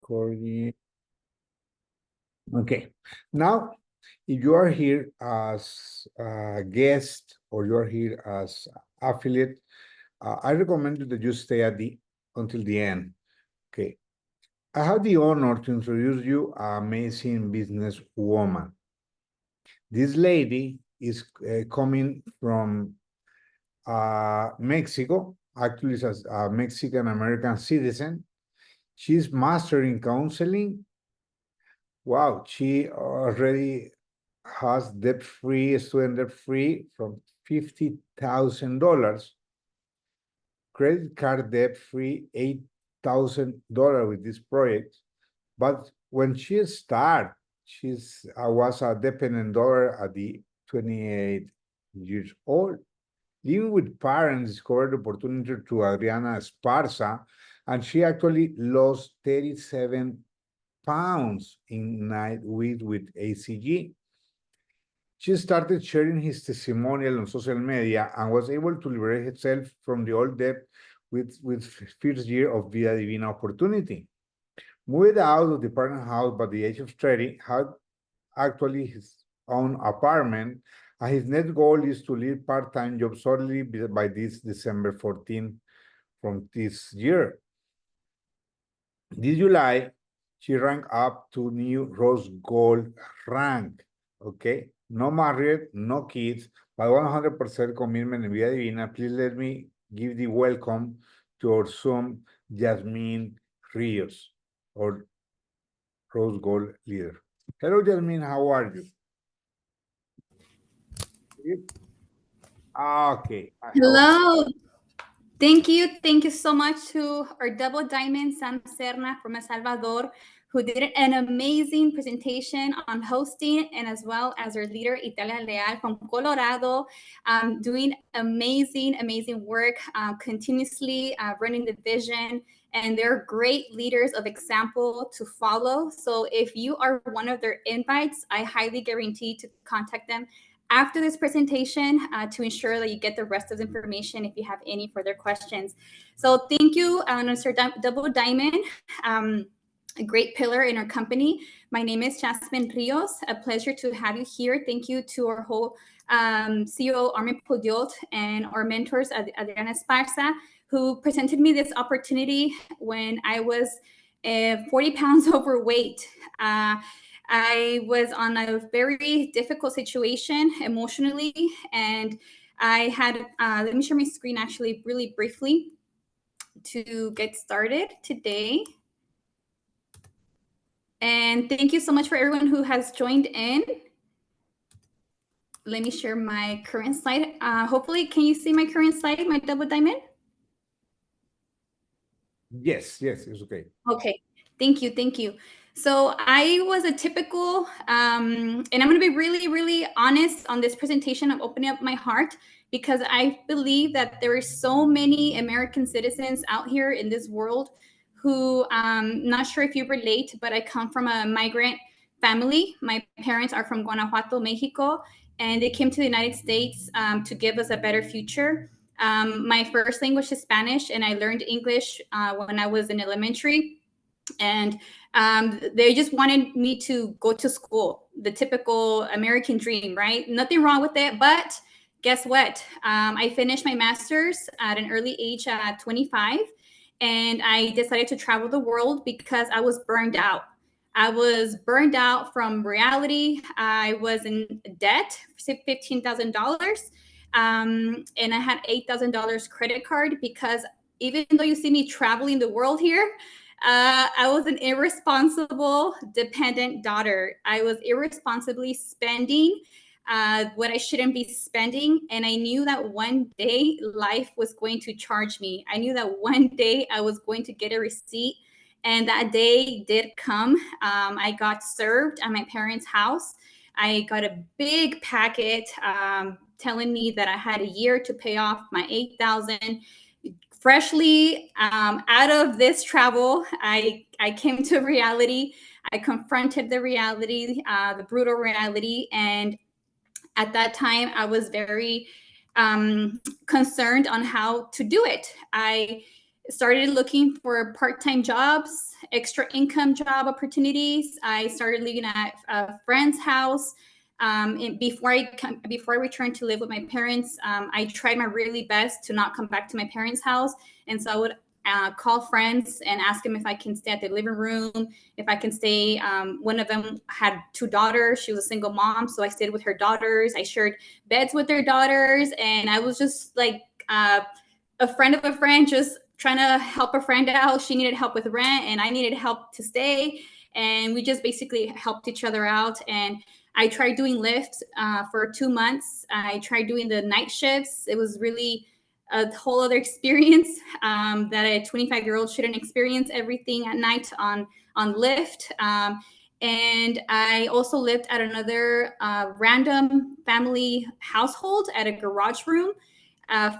Corgi. Okay. Now, if you are here as a guest or you are here as affiliate, I recommend you that you stay until the end. Okay. I have the honor to introduce you an amazing businesswoman. This lady is coming from Mexico. Actually, is a Mexican-American citizen. She's master in counseling. Wow, she already has debt-free, student debt-free from $50,000. Credit card debt-free, $8,000 with this project. But when she started, she's was a dependent daughter at the 28 years old. Living with parents discovered the opportunity to Adriana Esparza, and she actually lost 37 pounds in 9 weeks with ACG. She started sharing his testimonial on social media and was able to liberate herself from the old debt with first year of Vida Divina opportunity. Moved out of the parent house by the age of 30, had actually his own apartment, and his next goal is to leave part-time job solely by this December 14 from this year. This July, she ranked up to new Rose Gold rank, okay? No married, no kids, but 100% commitment in Vida Divina. Please let me give the welcome to our Zoom, Jazmin Rios, or Rose Gold leader. Hello, Jazmin, how are you? Okay. Hello. Thank you. Thank you so much to our double diamond, Sam Serna from El Salvador, who did an amazing presentation on hosting, and as well as our leader, Italia Leal from Colorado, doing amazing work, continuously running the vision. And they're great leaders of example to follow. So if you are one of their invites, I highly guarantee to contact them after this presentation to ensure that you get the rest of the information if you have any further questions. So thank you, Mr. Double Diamond, a great pillar in our company. My name is Jazmin Rios. A pleasure to have you here. Thank you to our whole CEO, Armin Podiot, and our mentors, Adriana Esparza, who presented me this opportunity when I was 40 pounds overweight. I was on a very difficult situation emotionally, and I had, let me share my screen actually really briefly to get started today. And thank you so much for everyone who has joined in. Let me share my current slide. Hopefully, can you see my current slide, my double diamond? Yes, it's okay. Okay, thank you. So I was a typical, and I'm going to be really honest on this presentation. I'm opening up my heart because I believe that there are so many American citizens out here in this world who, not sure if you relate, but I come from a migrant family. My parents are from Guanajuato, Mexico, and they came to the United States to give us a better future. My first language is Spanish, and I learned English when I was in elementary. And they just wanted me to go to school, the typical American dream, right? Nothing wrong with it, but guess what? I finished my master's at an early age at 25, and I decided to travel the world because I was burned out. I was burned out from reality. I was in debt, $15,000. And I had $8,000 credit card because even though you see me traveling the world here, I was an irresponsible, dependent daughter. I was irresponsibly spending what I shouldn't be spending. And I knew that one day life was going to charge me. I knew that one day I was going to get a receipt. And that day did come. I got served at my parents' house. I got a big packet telling me that I had a year to pay off my 8,000. Freshly out of this travel, I came to reality. I confronted the reality, the brutal reality. And at that time, I was very concerned on how to do it. I started looking for part-time jobs, extra income job opportunities. I started living at a friend's house. Before I returned to live with my parents, I tried my really best to not come back to my parents' house, and so I would call friends and ask them if I can stay at the living room, if I can stay. One of them had two daughters. She was a single mom, so I stayed with her daughters. I shared beds with their daughters, and I was just like a friend of a friend, just trying to help a friend out. She needed help with rent, and I needed help to stay, and we just basically helped each other out. And I tried doing Lyft for 2 months. I tried doing the night shifts. It was really a whole other experience that a 25-year-old shouldn't experience everything at night on Lyft. And I also lived at another random family household at a garage room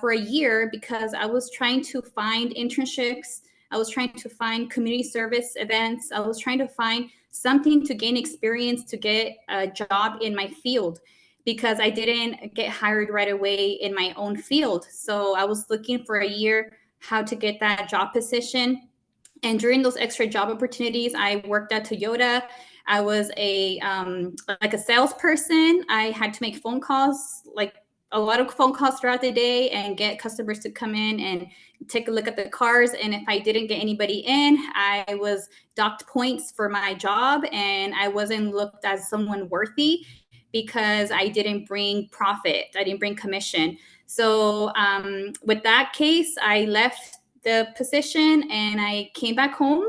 for a year because I was trying to find internships. I was trying to find community service events. I was trying to find something to gain experience to get a job in my field because I didn't get hired right away in my own field. So I was looking for a year how to get that job position. And during those extra job opportunities, I worked at Toyota. I was a like a salesperson. I had to make phone calls, like a lot of phone calls throughout the day, and get customers to come in and take a look at the cars. And if I didn't get anybody in, I was docked points for my job, and I wasn't looked as someone worthy because I didn't bring profit. I didn't bring commission. So with that case, I left the position and I came back home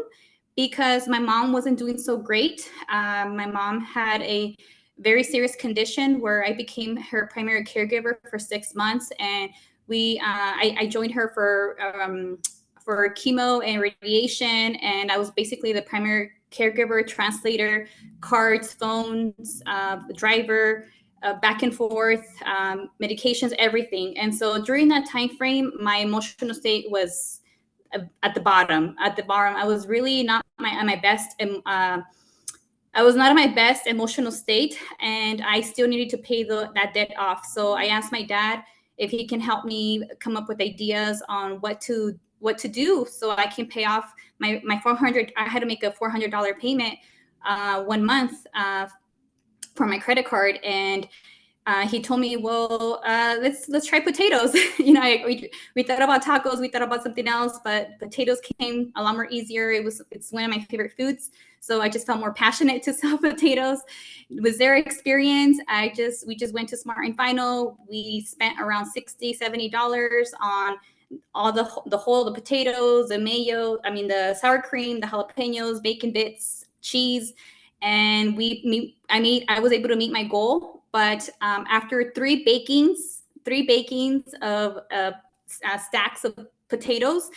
because my mom wasn't doing so great. My mom had a very serious condition where I became her primary caregiver for 6 months, and I joined her for chemo and radiation, and I was basically the primary caregiver, translator, cards, phones, driver, back and forth, medications, everything. And so during that time frame, my emotional state was at the bottom. At the bottom, I was really not at my best. I was not in my best emotional state, and I still needed to pay that debt off. So I asked my dad if he can help me come up with ideas on what to do so I can pay off my 400. I had to make a $400 payment 1 month for my credit card, and he told me, "Well, let's try potatoes." We thought about tacos, we thought about something else, but potatoes came a lot more easier. It's one of my favorite foods, so I just felt more passionate to sell potatoes. It was their experience. We just went to Smart and Final. We spent around $60-$70 on all the potatoes, the mayo, the sour cream, the jalapenos, bacon bits, cheese, and I was able to meet my goal. But after three bakings of stacks of potatoes,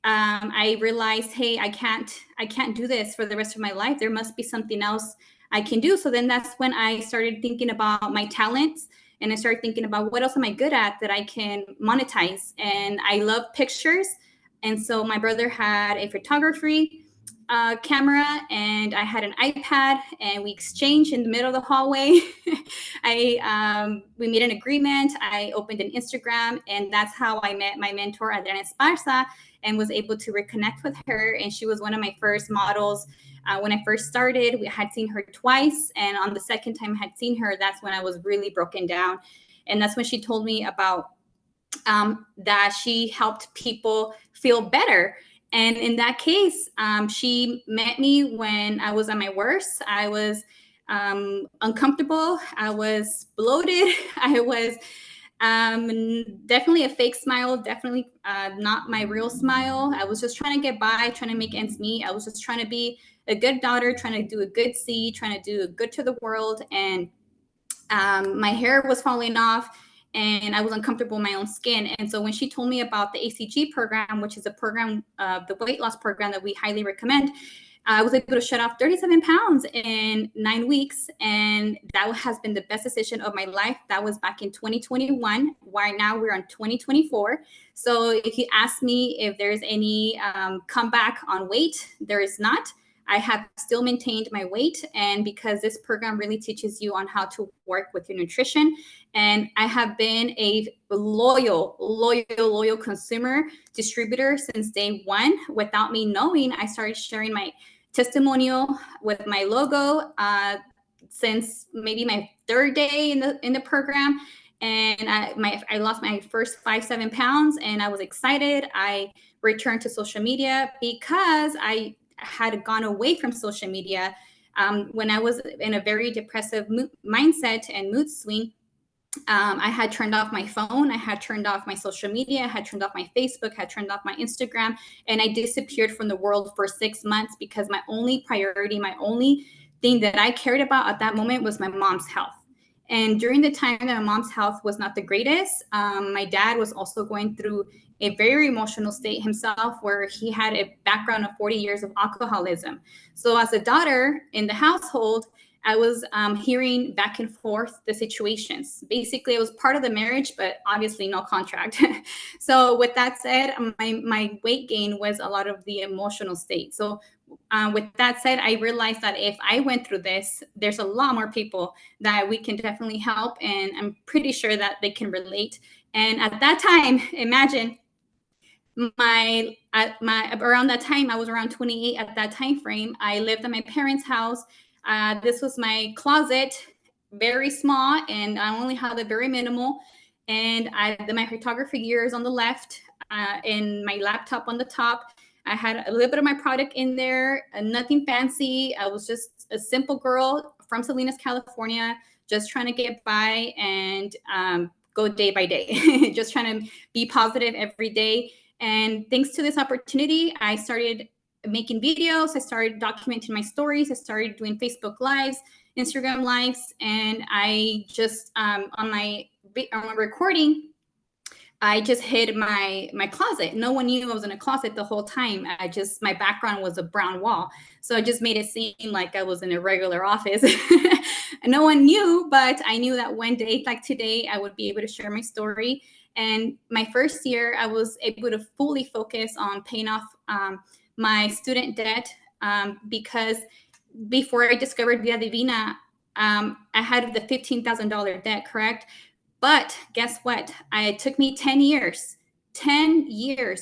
I realized, hey, I can't do this for the rest of my life. There must be something else I can do. So then that's when I started thinking about my talents, and I started thinking about what else am I good at that I can monetize. And I love pictures, and so my brother had a photography camera, and I had an iPad, and we exchanged in the middle of the hallway. We made an agreement. I opened an Instagram, and that's how I met my mentor, Adriana Esparza, and was able to reconnect with her. And she was one of my first models. When I first started, we had seen her twice, and on the second time I had seen her, that's when I was really broken down. And that's when she told me about that she helped people feel better. And in that case, she met me when I was at my worst. I was uncomfortable. I was bloated. I was definitely a fake smile, definitely not my real smile. I was just trying to get by, trying to make ends meet. I was just trying to be a good daughter, trying to do a good seed, trying to do good to the world. And my hair was falling off, and I was uncomfortable in my own skin. And so when she told me about the ACG program, which is a program, the weight loss program that we highly recommend, I was able to shed off 37 pounds in 9 weeks. And that has been the best decision of my life. That was back in 2021. Right now we're on 2024. So if you ask me if there's any comeback on weight, there is not. I have still maintained my weight, and because this program really teaches you on how to work with your nutrition. And I have been a loyal consumer distributor since day one. Without me knowing, I started sharing my testimonial with my logo since maybe my third day in the program. And I lost my first 5-7 pounds, and I was excited. I returned to social media because I had gone away from social media when I was in a very depressive mindset and mood swing. I had turned off my phone, I had turned off my social media, I had turned off my Facebook, had turned off my Instagram, and I disappeared from the world for 6 months because my only priority, my only thing that I cared about at that moment was my mom's health. And during the time that my mom's health was not the greatest, my dad was also going through a very emotional state himself, where he had a background of 40 years of alcoholism. So as a daughter in the household, I was hearing back and forth the situations. Basically, it was part of the marriage, but obviously no contract. So with that said, my weight gain was a lot of the emotional state. So with that said, I realized that if I went through this, there's a lot more people that we can definitely help. And I'm pretty sure that they can relate. And at that time, imagine around that time, I was around 28 at that time frame. I lived at my parents' house. This was my closet, very small, and I only had it very minimal. And I did my photography gears on the left, and my laptop on the top. I had a little bit of my product in there, nothing fancy. I was just a simple girl from Salinas, California, just trying to get by and go day by day, just trying to be positive every day. And thanks to this opportunity, I started making videos. I started documenting my stories. I started doing Facebook Lives, Instagram Lives, and I just on my recording, I just hid my closet. No one knew I was in a closet the whole time. My background was a brown wall, so I just made it seem like I was in a regular office. And no one knew, but I knew that one day, like today, I would be able to share my story. And my first year, I was able to fully focus on paying off my student debt because before I discovered Vida Divina, I had the $15,000 debt, correct? But guess what? It took me 10 years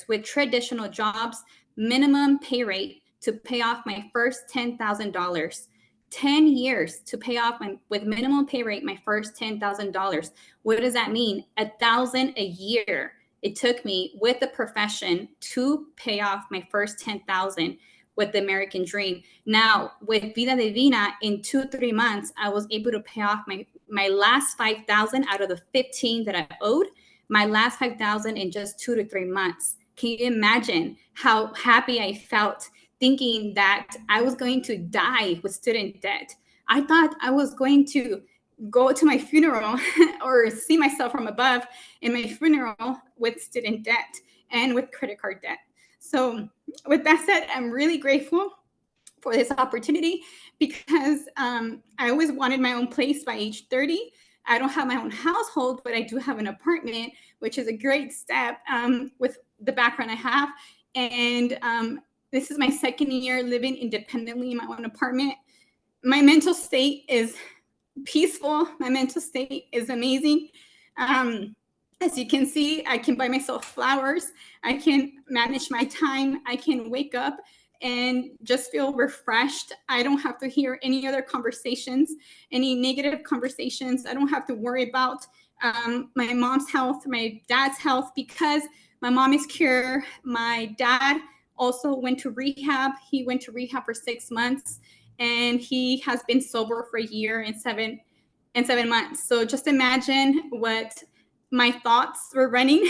with traditional jobs, minimum pay rate to pay off my first $10,000. 10 years to pay off with minimum pay rate, my first $10,000. What does that mean? $1,000 a year. It took me with the profession to pay off my first 10,000 with the American dream. Now with Vida Divina, in 2-3 months, I was able to pay off my last 5,000 out of the 15 that I owed. My last 5,000 in just 2 to 3 months. Can you imagine how happy I felt thinking that I was going to die with student debt? I thought I was going to go to my funeral or see myself from above in my funeral with student debt and with credit card debt. So with that said, I'm really grateful for this opportunity because I always wanted my own place by age 30. I don't have my own household, but I do have an apartment, which is a great step with the background I have. And this is my second year living independently in my own apartment. My mental state is peaceful. My mental state is amazing. As you can see, I can buy myself flowers. I can manage my time. I can wake up and just feel refreshed. I don't have to hear any other conversations, any negative conversations. I don't have to worry about my mom's health, my dad's health, because my mom is cured. My dad also went to rehab. He went to rehab for 6 months, and he has been sober for a year and 7 months. So just imagine what my thoughts were running.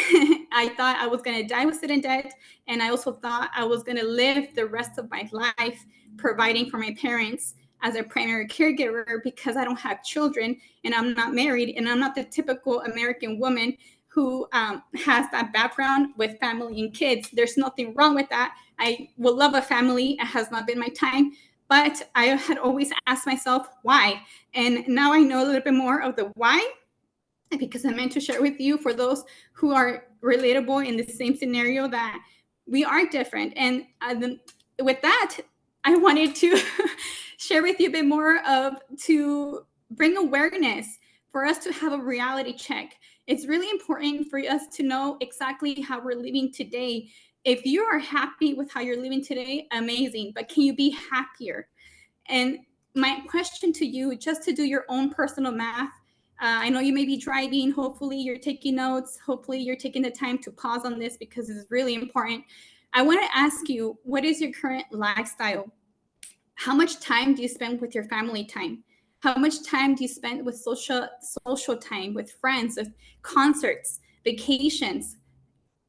I thought I was going to die with student debt. And I also thought I was going to live the rest of my life providing for my parents as a primary caregiver because I don't have children and I'm not married and I'm not the typical American woman who has that background with family and kids. There's nothing wrong with that. I will love a family. It has not been my time. But I had always asked myself, why? And now I know a little bit more of the why, because I meant to share with you for those who are relatable in the same scenario that we are different. And with that, I wanted to share with you a bit more of to bring awareness for us to have a reality check. It's really important for us to know exactly how we're living today. If you are happy with how you're living today, amazing. But can you be happier? And my question to you, just to do your own personal math, I know you may be driving. Hopefully, you're taking notes. Hopefully, you're taking the time to pause on this because it's really important. I want to ask you, what is your current lifestyle? How much time do you spend with your family time? How much time do you spend with social time, with friends, with concerts, vacations,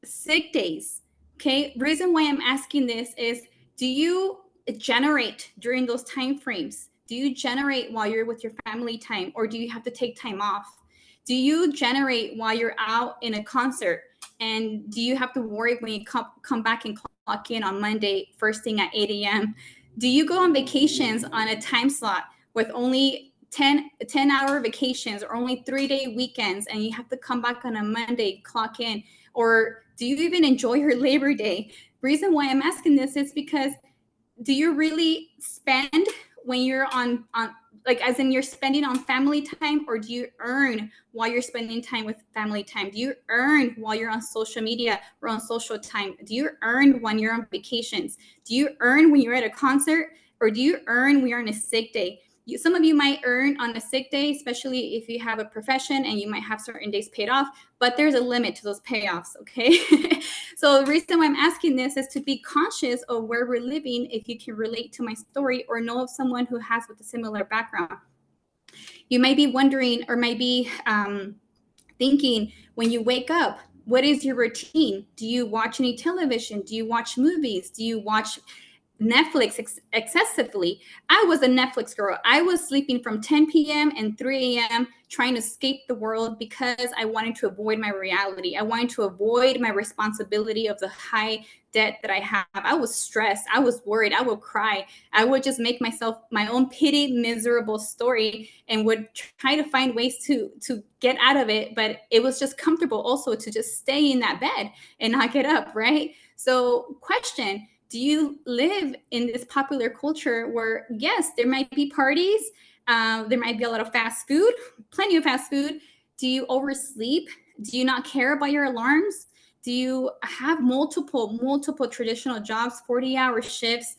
sick days? Okay, reason why I'm asking this is, do you generate during those time frames? Do you generate while you're with your family time, or do you have to take time off? Do you generate while you're out in a concert, and do you have to worry when you come back and clock in on Monday first thing at 8 a.m.? Do you go on vacations on a time slot with only 10-hour vacations, or only 3-day weekends, and you have to come back on a Monday, clock in? Or do you even enjoy your Labor Day? Reason why I'm asking this is because, do you really spend when you're on like, as in you're spending on family time, or do you earn while you're spending time with family time? Do you earn while you're on social media or on social time? Do you earn when you're on vacations? Do you earn when you're at a concert, or do you earn when you're on a sick day? Some of you might earn on a sick day, especially if you have a profession and you might have certain days paid off, but there's a limit to those payoffs, okay? So the reason why I'm asking this is to be conscious of where we're living, if you can relate to my story or know of someone who has with a similar background. You might be wondering, or might be thinking, when you wake up, what is your routine? Do you watch any television? Do you watch movies? Do you watch Netflix excessively? I was a Netflix girl. I was sleeping from 10 p.m. and 3 a.m. trying to escape the world because I wanted to avoid my reality. I wanted to avoid my responsibility of the high debt that I have. I was stressed. I was worried. I would cry. I would just make myself my own pity, miserable story, and would try to find ways to get out of it. But it was just comfortable also to just stay in that bed and not get up, right? So, question: do you live in this popular culture where, yes, there might be parties, there might be a lot of fast food, plenty of fast food? Do you oversleep? Do you not care about your alarms? Do you have multiple traditional jobs, 40-hour shifts,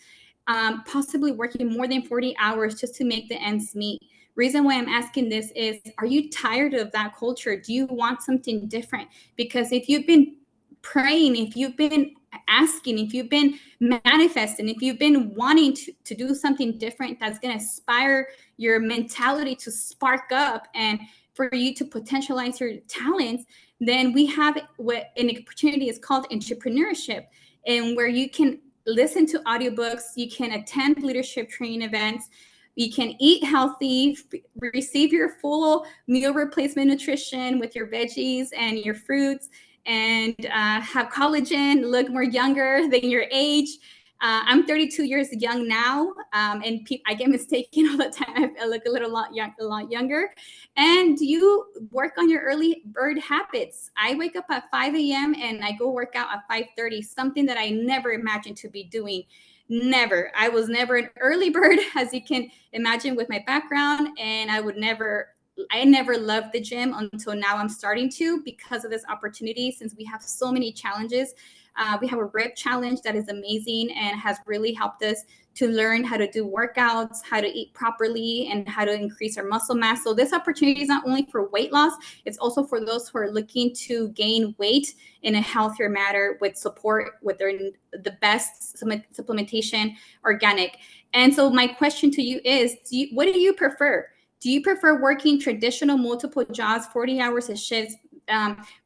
possibly working more than 40 hours just to make the ends meet? Reason why I'm asking this is, are you tired of that culture? Do you want something different? Because if you've been praying, if you've been asking, if you've been manifesting, if you've been wanting to do something different that's going to inspire your mentality to spark up and for you to potentialize your talents, then we have what an opportunity is called entrepreneurship, and where you can listen to audiobooks, you can attend leadership training events, you can eat healthy, receive your full meal replacement nutrition with your veggies and your fruits, and have collagen, look more younger than your age. I'm 32 years young now, and I get mistaken all the time. I look a lot younger. And you work on your early bird habits. I wake up at 5 a.m. and I go work out at 5:30, something that I never imagined to be doing. Never. I was never an early bird, as you can imagine with my background, and I never loved the gym until now. I'm starting to, because of this opportunity, since we have so many challenges. We have a rib challenge that is amazing and has really helped us to learn how to do workouts, how to eat properly, and how to increase our muscle mass. So this opportunity is not only for weight loss, it's also for those who are looking to gain weight in a healthier manner with support with the best supplementation, organic. And so my question to you is, what do you prefer? Do you prefer working traditional multiple jobs, 40 hours of shifts,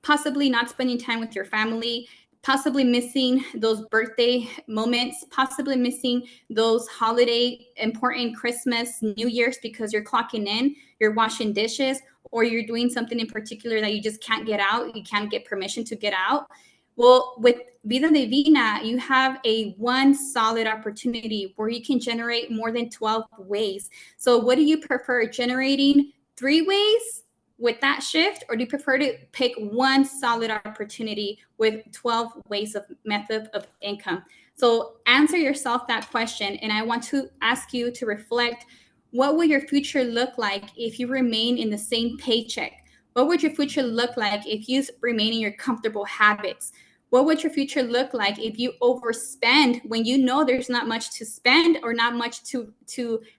possibly not spending time with your family, possibly missing those birthday moments, possibly missing those holiday important Christmas, New Year's, because you're clocking in, you're washing dishes, or you're doing something in particular that you just can't get out, you can't get permission to get out? Well, with Vida Divina, you have a one solid opportunity where you can generate more than 12 ways. So what do you prefer, generating 3 ways with that shift, or do you prefer to pick one solid opportunity with 12 ways of method of income? So answer yourself that question. And I want to ask you to reflect, what will your future look like if you remain in the same paycheck? What would your future look like if you remain in your comfortable habits? What would your future look like if you overspend when you know there's not much to spend or not much to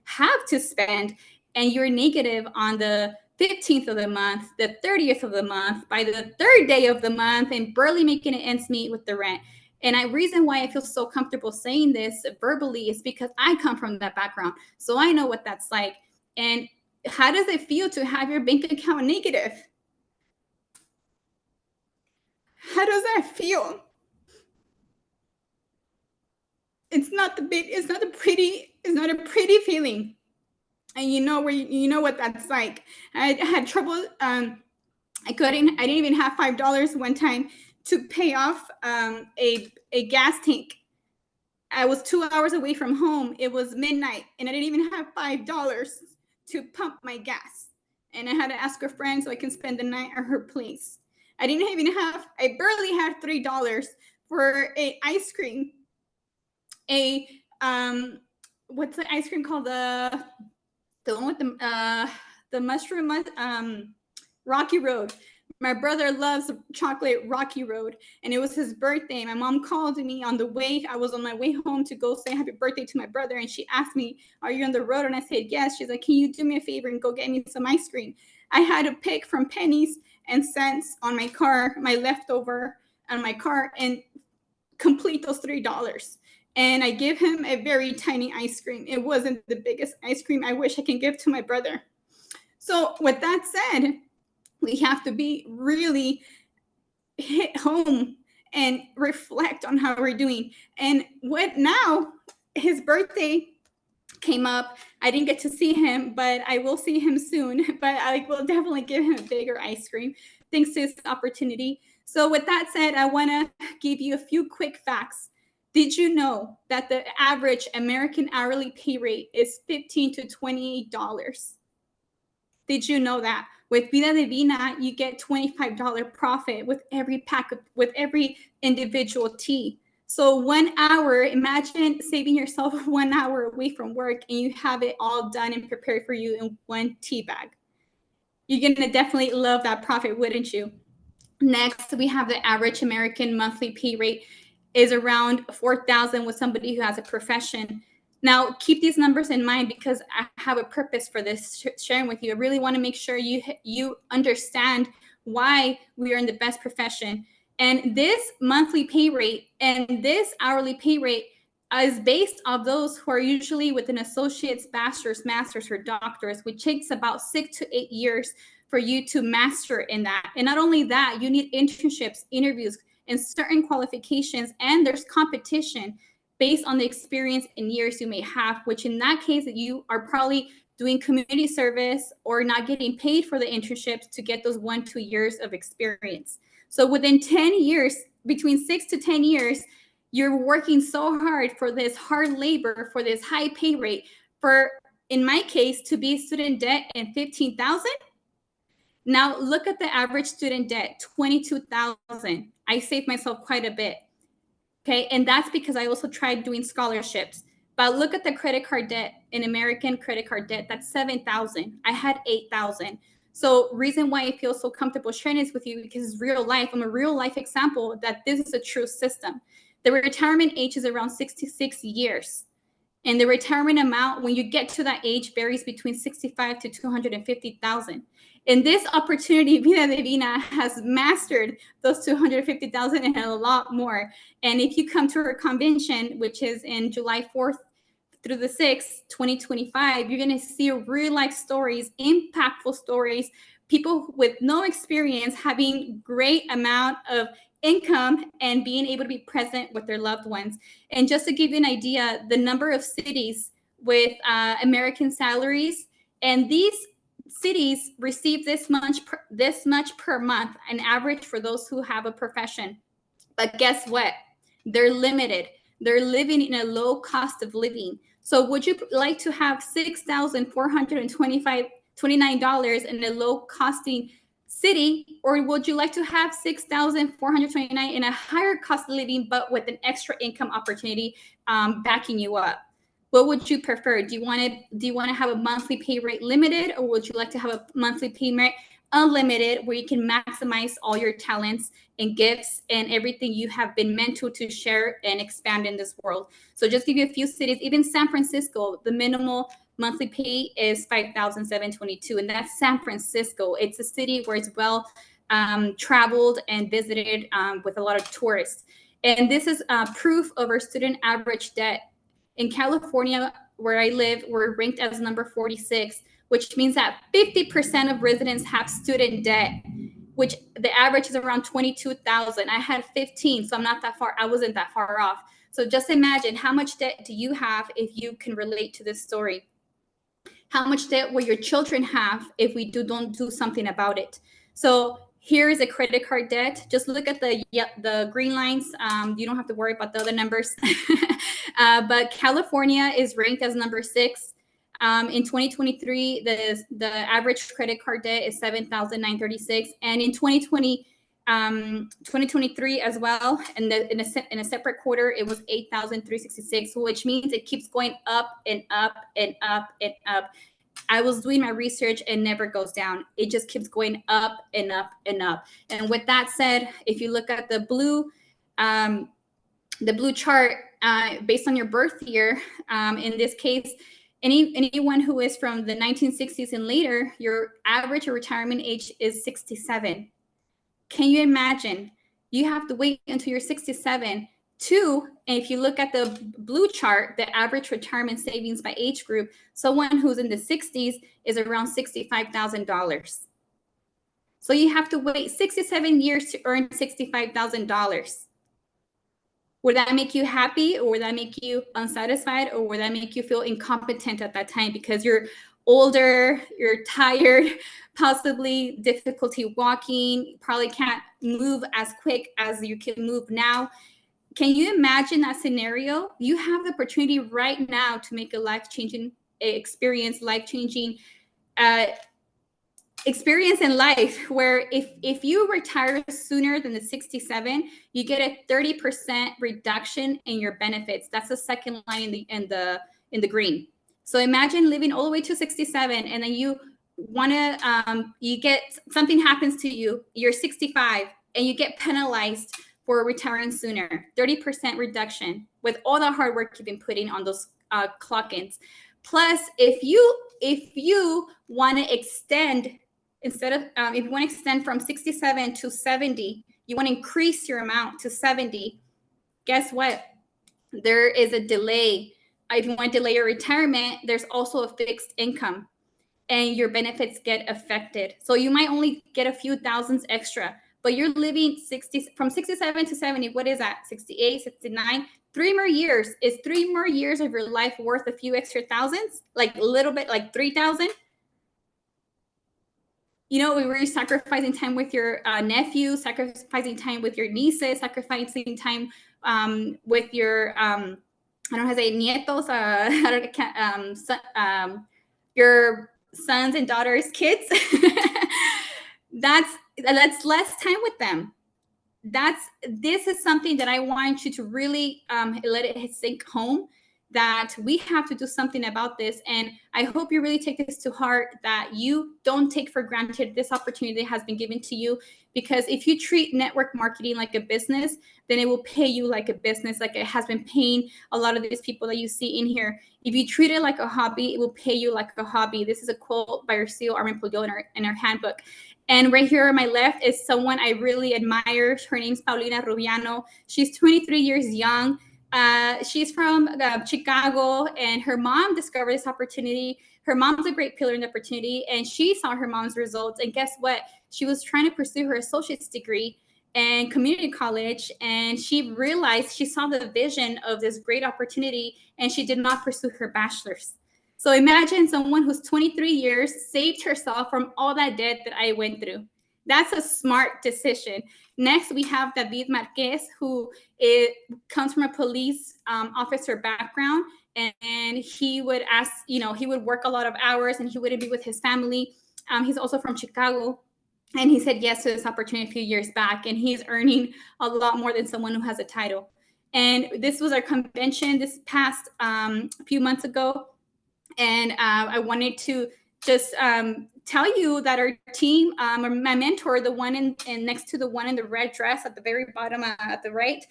have to spend, and you're negative on the 15th of the month, the 30th of the month, by the third day of the month, and barely making it ends meet with the rent? And the reason why I feel so comfortable saying this verbally is because I come from that background. So I know what that's like. And how does it feel to have your bank account negative? How does that feel? It's not a pretty feeling. And you know what that's like. I had trouble. I didn't even have $5 one time to pay off a gas tank. I was 2 hours away from home. It was midnight, and I didn't even have $5 to pump my gas. And I had to ask a friend so I can spend the night at her place. I barely had $3 for a ice cream. What's the ice cream called? The one with the mushroom, Rocky Road. My brother loves chocolate Rocky Road, and it was his birthday. My mom called me on the way. I was on my way home to go say happy birthday to my brother, and she asked me, "Are you on the road?" And I said, "Yes." She's like, "Can you do me a favor and go get me some ice cream?" I had to pick from pennies and cents on my car, my leftover on my car, and complete those $3. And I give him a very tiny ice cream. It wasn't the biggest ice cream I wish I can give to my brother. So with that said, we have to be really hit home and reflect on how we're doing. And what now? His birthday came up. I didn't get to see him, but I will see him soon. But I will definitely give him a bigger ice cream thanks to this opportunity. So with that said, I want to give you a few quick facts. Did you know that the average American hourly pay rate is $15 to $28? Did you know that? With Vida Divina, you get $25 profit with every with every individual tea. So 1 hour, imagine saving yourself 1 hour away from work and you have it all done and prepared for you in one tea bag. You're going to definitely love that profit, wouldn't you? Next, we have the average American monthly pay rate is around $4,000 with somebody who has a profession. Now, keep these numbers in mind because I have a purpose for this sharing with you. I really want to make sure you understand why we are in the best profession. And this monthly pay rate and this hourly pay rate is based on those who are usually with an associate's, bachelor's, master's, or doctor's, which takes about 6 to 8 years for you to master in that. And not only that, you need internships, interviews, and certain qualifications, and there's competition based on the experience and years you may have, which in that case, you are probably doing community service or not getting paid for the internships to get those 1-2 years of experience. So within 10 years, between 6 to 10 years, you're working so hard for this hard labor, for this high pay rate, for, in my case, to be student debt and $15,000. Now look at the average student debt, $22,000. I saved myself quite a bit. Okay, and that's because I also tried doing scholarships. But look at the credit card debt, in American credit card debt, that's $7,000. I had $8,000. So reason why I feel so comfortable sharing this with you because it's real life. I'm a real life example that this is a true system. The retirement age is around 66 years. And the retirement amount, when you get to that age, varies between 65 to 250,000. And this opportunity, Vida Divina has mastered those 250,000 and a lot more. And if you come to her convention, which is in July 4th through the 6th, 2025, you're going to see real life stories, impactful stories, people with no experience having great amount of income and being able to be present with their loved ones. And just to give you an idea, the number of cities with American salaries, and these cities receive this much per month, an average for those who have a profession. But guess what? They're limited. They're living in a low cost of living. So would you like to have $6,429 in a low costing city, or would you like to have 6,429 in a higher cost of living, but with an extra income opportunity backing you up? What would you prefer? Do you want to have a monthly pay rate limited, or would you like to have a monthly payment unlimited, where you can maximize all your talents and gifts and everything you have been meant to share and expand in this world? So just give you a few cities. Even San Francisco, the minimal monthly pay is 5,722, and that's San Francisco. It's a city where it's well traveled and visited with a lot of tourists. And this is proof of our student average debt. In California, where I live, we're ranked as number 46, which means that 50% of residents have student debt, which the average is around 22,000. I had 15, so I'm not that far. I wasn't that far off. So just imagine, how much debt do you have if you can relate to this story? How much debt will your children have if we don't do something about it? So here is a credit card debt. Just look at the green lines. You don't have to worry about the other numbers. But California is ranked as number 6. In 2023, the average credit card debt is 7,936, and in 2023 as well, and in a separate quarter, it was 8,366, which means it keeps going up and up and up and up. I was doing my research and never goes down. It just keeps going up and up and up. And with that said, if you look at the blue chart, based on your birth year, in this case, anyone who is from the 1960s and later, your average retirement age is 67. Can you imagine? You have to wait until you're 67 to, and if you look at the blue chart, the average retirement savings by age group, someone who's in the 60s is around $65,000. So you have to wait 67 years to earn $65,000. Would that make you happy, or would that make you unsatisfied, or would that make you feel incompetent at that time because you're older, you're tired, possibly difficulty walking, probably can't move as quick as you can move now? Can you imagine that scenario? You have the opportunity right now to make a life-changing experience, life-changing experience in life, where if you retire sooner than the 67, you get a 30% reduction in your benefits. That's the second line in the green. So imagine living all the way to 67, and then you get something happens to you, you're 65, and you get penalized for retiring sooner. 30% reduction with all the hard work you've been putting on those clock-ins. Plus, if you want to extend, instead of if you want to extend from 67 to 70, you want to increase your amount to 70, guess what? There is a delay. If you want to delay your retirement, there's also a fixed income, and your benefits get affected. So you might only get a few thousands extra, but you're living from 67 to 70. What is that? 68, 69. 3 more years. Is 3 more years of your life worth a few extra thousands? Like a little bit, like 3,000? You know, were you sacrificing time with your nephew, sacrificing time with your nieces, sacrificing time with your, I don't know how to say, nietos, your sons and daughters, kids? That's less time with them. This is something that I want you to really let it sink home, that we have to do something about this. And I hope you really take this to heart, that you don't take for granted this opportunity that has been given to you. Because if you treat network marketing like a business, then it will pay you like a business, like it has been paying a lot of these people that you see in here. If you treat it like a hobby, it will pay you like a hobby. This is a quote by our CEO, Armin Puyol, in our handbook. And right here on my left is someone I really admire. Her name's Paulina Rubiano. She's 23 years young. She's from Chicago, and her mom discovered this opportunity. Her mom's a great pillar in the opportunity, and she saw her mom's results. And guess what? She was trying to pursue her associate's degree in community college, and she realized, she saw the vision of this great opportunity, and she did not pursue her bachelor's. So imagine someone who's 23 years saved herself from all that debt that I went through. That's a smart decision. Next, we have David Marquez, who comes from a police officer background, and he would he would work a lot of hours, and he wouldn't be with his family. He's also from Chicago. And he said yes to this opportunity a few years back, and he's earning a lot more than someone who has a title. And this was our convention this past few months ago. And I wanted to just tell you that our team, my mentor, the one in next to the one in the red dress at the very bottom at the right,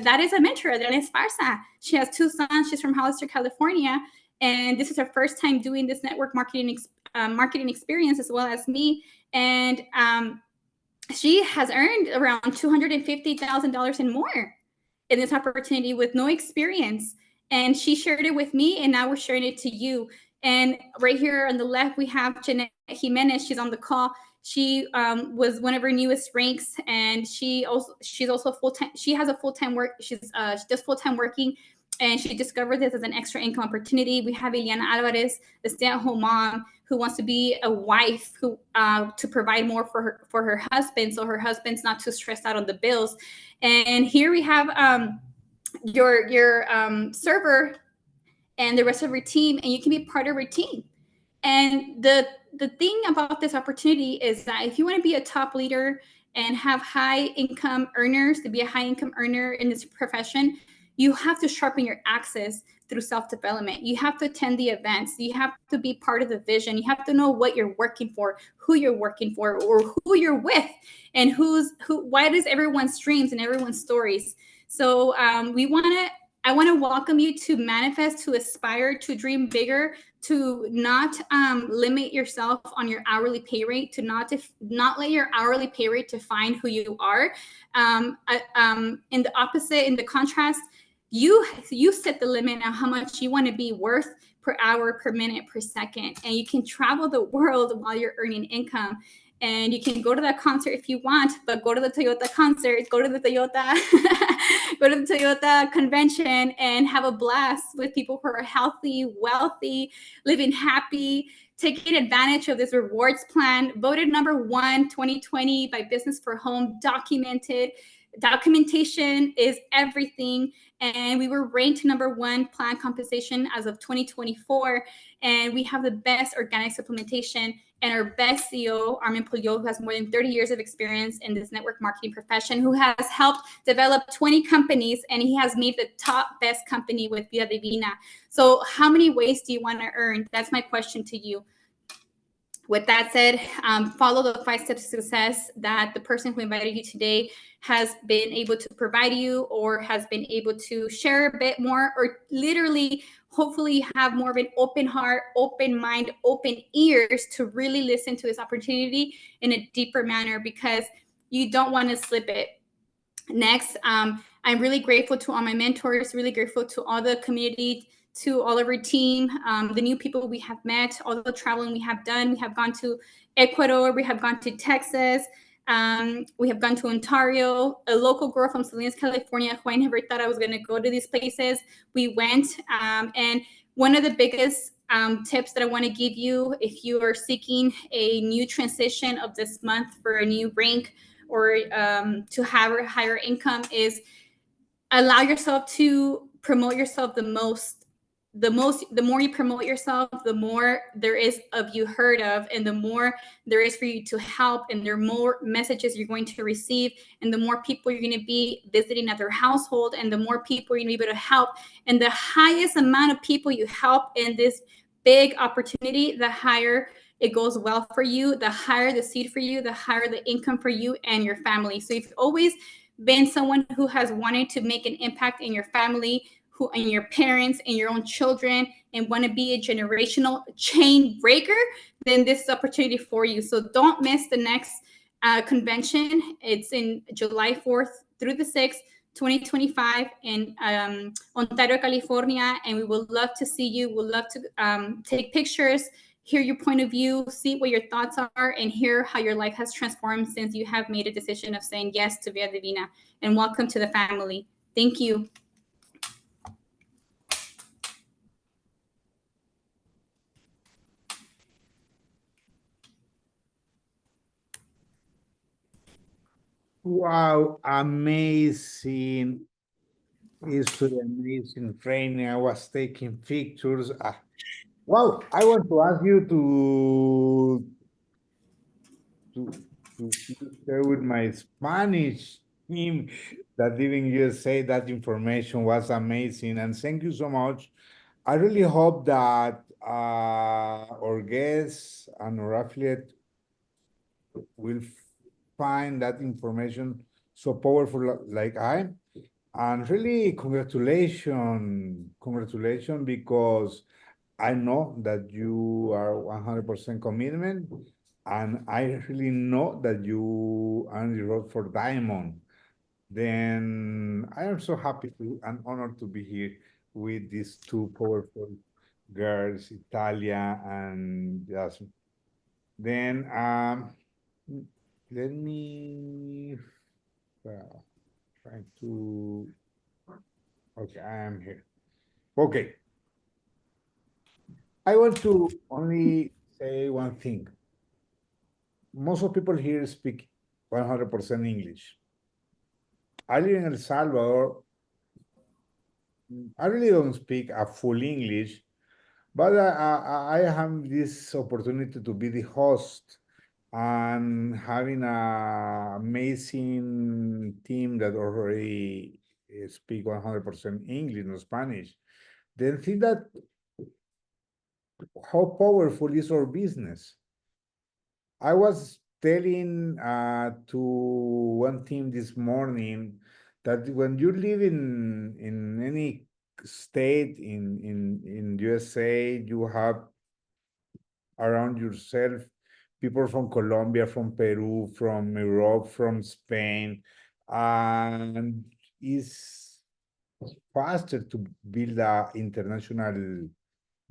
that is a mentor, Adriana Esparza. She has 2 sons. She's from Hollister, California. And this is her first time doing this network marketing experience, as well as me. And she has earned around $250,000 and more in this opportunity with no experience. And she shared it with me, and now we're sharing it to you. And right here on the left, we have Jeanette Jimenez. She's on the call. She was one of our newest ranks, and she's also full time. She has a full time work. She does full time working, and she discovered this as an extra income opportunity. We have Eliana Alvarez, the stay-at-home mom who wants to be a wife, who to provide more for her husband, so her husband's not too stressed out on the bills. And here we have your server and the rest of your team, and you can be part of our team. And the thing about this opportunity is that if you want to be a top leader and have high income earners, to be a high income earner in this profession, you have to sharpen your axis through self-development. You have to attend the events. You have to be part of the vision. You have to know what you're working for, who you're working for, or who you're with, and what is everyone's dreams and everyone's stories. So I want to welcome you to manifest, to aspire, to dream bigger, to not limit yourself on your hourly pay rate, to not let your hourly pay rate define who you are. In the contrast, you set the limit on how much you want to be worth per hour, per minute, per second, and you can travel the world while you're earning income. And you can go to that concert if you want, but go to the Toyota concert, go to the Toyota convention and have a blast with people who are healthy, wealthy, living happy, taking advantage of this rewards plan. Voted number 1 2020 by Business for Home, documented. Documentation is everything. And we were ranked number 1 plan compensation as of 2024. And we have the best organic supplementation. And our best CEO, Armin Puyol, who has more than 30 years of experience in this network marketing profession, who has helped develop 20 companies, and he has made the top best company with Vida Divina. So how many ways do you want to earn? That's my question to you. With that said, follow the 5 steps to success that the person who invited you today has been able to provide you, or has been able to share a bit more, or literally, hopefully have more of an open heart, open mind, open ears to really listen to this opportunity in a deeper manner, because you don't want to slip it. Next, I'm really grateful to all my mentors, really grateful to all the community, to all of our team, the new people we have met, all the traveling we have done. We have gone to Ecuador, we have gone to Texas, we have gone to Ontario. A local girl from Salinas, California, who I never thought I was going to go to these places. We went, and one of the biggest tips that I want to give you, if you are seeking a new transition of this month for a new rank, or to have a higher income, is allow yourself to promote yourself the more you promote yourself, the more there is of you heard of, and the more there is for you to help, and there are more messages you're going to receive, and the more people you're going to be visiting at their household, and the more people you're going to be able to help. And the highest amount of people you help in this big opportunity, the higher it goes well for you, the higher the seed for you, the higher the income for you and your family. So if you've always been someone who has wanted to make an impact in your family, who and your parents and your own children, and want to be a generational chain breaker, then this is opportunity for you. So don't miss the next convention. It's in July 4th through the 6th, 2025 in Ontario, California. And we would love to see you. We'd love to take pictures, hear your point of view, see what your thoughts are, and hear how your life has transformed since you have made a decision of saying yes to Vida Divina. And welcome to the family. Thank you. Wow, amazing. It's an amazing training. I was taking pictures. Wow, I want to ask you to to share with my Spanish team that even you say that information was amazing. And thank you so much. I really hope that our guests and our affiliate will find that information so powerful like I. And really, congratulations, because I know that you are 100% commitment, and I really know that you are on the road for diamond. Then I am so happy to and honored to be here with these two powerful girls, Italia and Jasmine. Then let me try to. Okay, I am here. Okay, I want to only say one thing. Most of people here speak 100% English. I live in El Salvador. I really don't speak a full English, but I have this opportunity to be the host and having an amazing team that already speak 100% English and Spanish. Then see that how powerful is our business. I was telling to one team this morning that when you live in any state in USA, you have around yourself people from Colombia, from Peru, from Europe, from Spain, and it's faster to build a international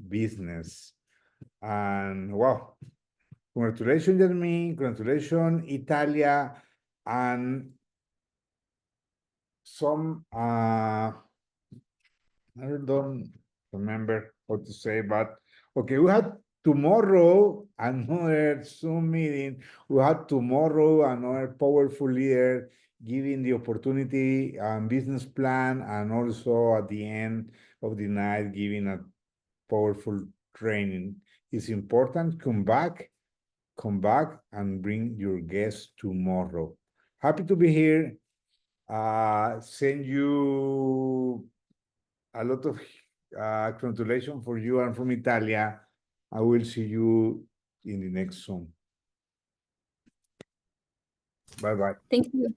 business. And wow, congratulations, Jazmin. Congratulations, Italia, and some I don't remember what to say, but okay, we had tomorrow another Zoom meeting. We had tomorrow another powerful leader giving the opportunity and business plan, and also at the end of the night giving a powerful training. It's important. Come back and bring your guests tomorrow. Happy to be here. Send you a lot of congratulations for you and from Italia. I will see you in the next Zoom. Bye bye. Thank you.